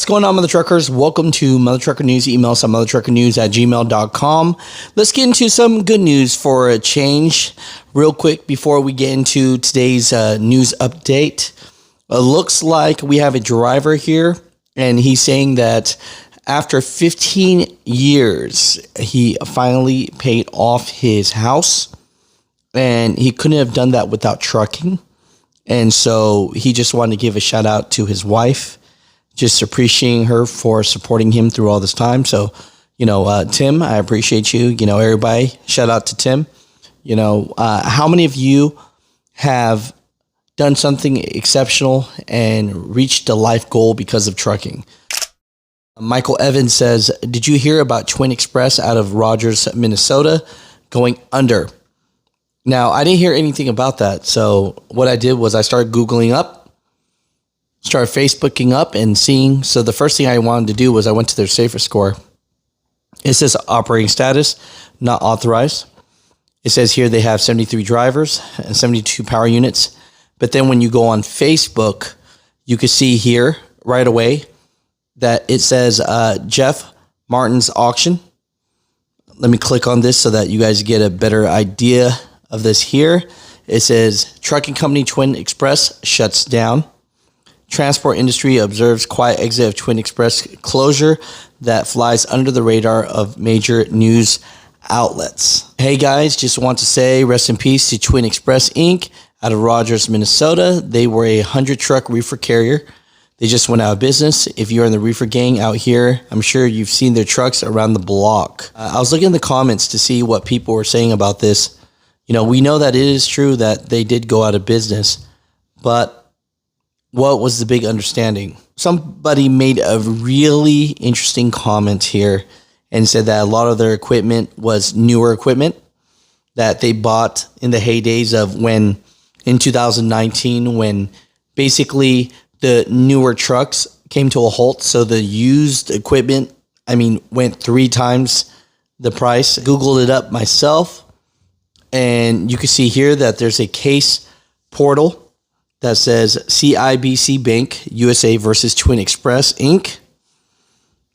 What's going on, Mutha Truckers? Welcome to Mutha Trucker News. Email us at muthatruckernews@gmail.com. Let's get into some good news for a change real quick before we get into today's news update. It looks like we have a driver here, and he's saying that after 15 years, he finally paid off his house, and he couldn't have done that without trucking. And so he just wanted to give a shout out to his wife, just appreciating her for supporting him through all this time. So, Tim, I appreciate you. Everybody, shout out to Tim. How many of you have done something exceptional and reached a life goal because of trucking? Michael Evans says, did you hear about Twin Express out of Rogers, Minnesota going under? Now, I didn't hear anything about that. So what I did was I started Googling up, started Facebooking up and seeing. So the first thing I wanted to do was I went to their Safer Score. It says operating status, not authorized. It says here they have 73 drivers and 72 power units. But then when you go on Facebook, you can see here right away that it says Jeff Martin's auction. Let me click on this so that you guys get a better idea of this here. It says trucking company Twin Express shuts down. Transport industry observes quiet exit of Twin Express closure that flies under the radar of major news outlets. Hey guys, just want to say rest in peace to Twin Express Inc. out of Rogers, Minnesota. They were a 100-truck reefer carrier. They just went out of business. If you're in the reefer gang out here, I'm sure you've seen their trucks around the block. I was looking in the comments to see what people were saying about this. We know that it is true that they did go out of business, but what was the big understanding? Somebody made a really interesting comment here and said that a lot of their equipment was newer equipment that they bought in the heydays of when, in 2019, when basically the newer trucks came to a halt. So the used equipment, went 3 times the price. Googled it up myself, and you can see here that there's a case portal that says CIBC Bank USA versus Twin Express Inc. It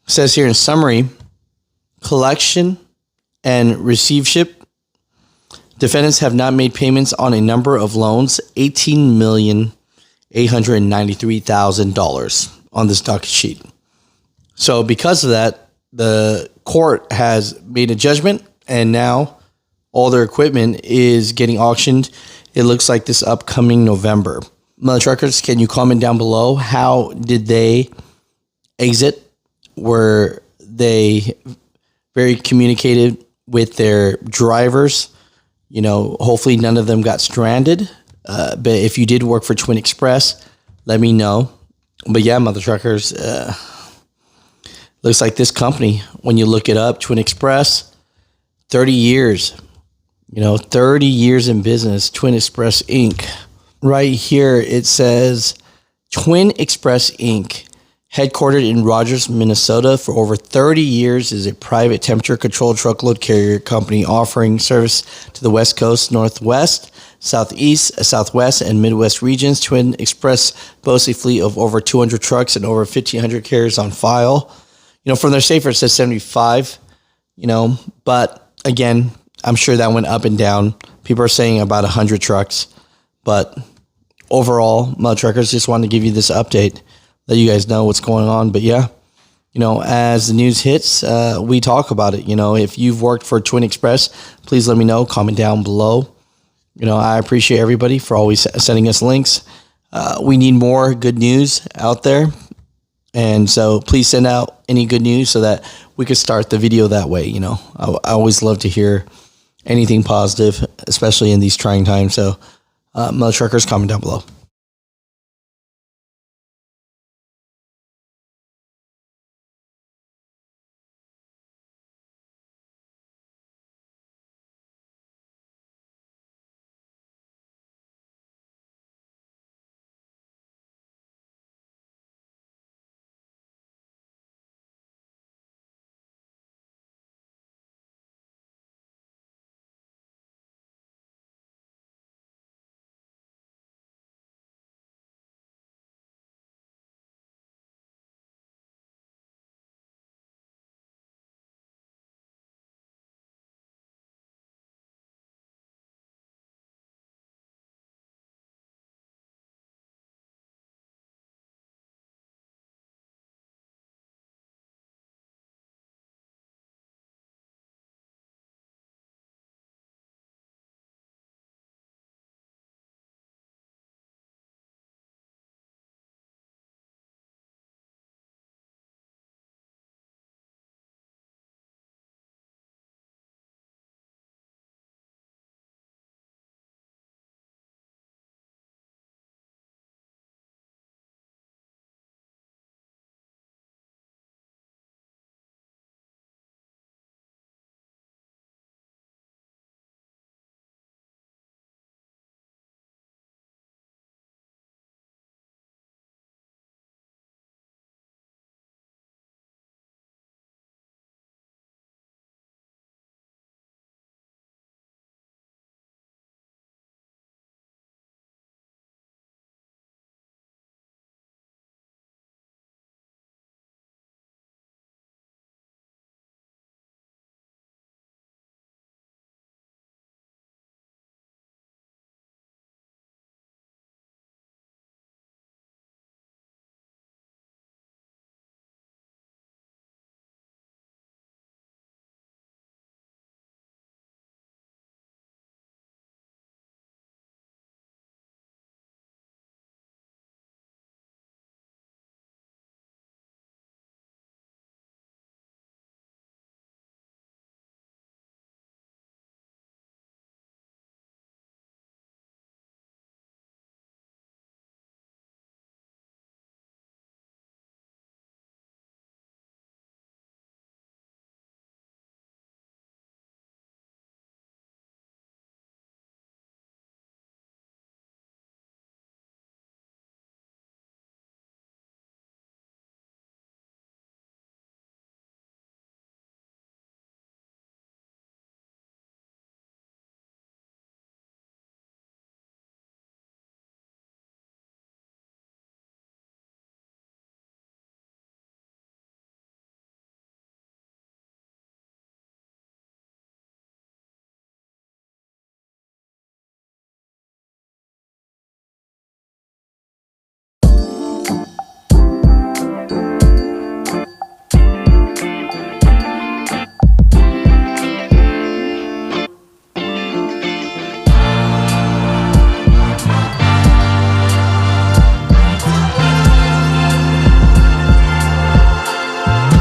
says here in summary, collection and receivership. Defendants have not made payments on a number of loans, $18,893,000 on this docket sheet. So because of that, the court has made a judgment, and now all their equipment is getting auctioned. It looks like this upcoming November. Mutha Truckers, can you comment down below? How did they exit? Were they very communicated with their drivers? Hopefully none of them got stranded. But if you did work for Twin Express, let me know. But yeah, Mutha Truckers, looks like this company, when you look it up, Twin Express, 30 years. 30 years in business, Twin Express Inc. Right here, it says Twin Express Inc., headquartered in Rogers, Minnesota for over 30 years, is a private temperature-controlled truckload carrier company offering service to the West Coast, Northwest, Southeast, Southwest, and Midwest regions. Twin Express boasts a fleet of over 200 trucks and over 1,500 carriers on file. From their safer, it says 75, but again, I'm sure that went up and down. People are saying about 100 trucks. But overall, Mutha Truckers, just wanted to give you this update, let you guys know what's going on. But yeah, as the news hits, we talk about it. If you've worked for Twin Express, please let me know. Comment down below. I appreciate everybody for always sending us links. We need more good news out there. And so please send out any good news so that we could start the video that way. I always love to hear anything positive, especially in these trying times. So, Mutha Truckers, comment down below.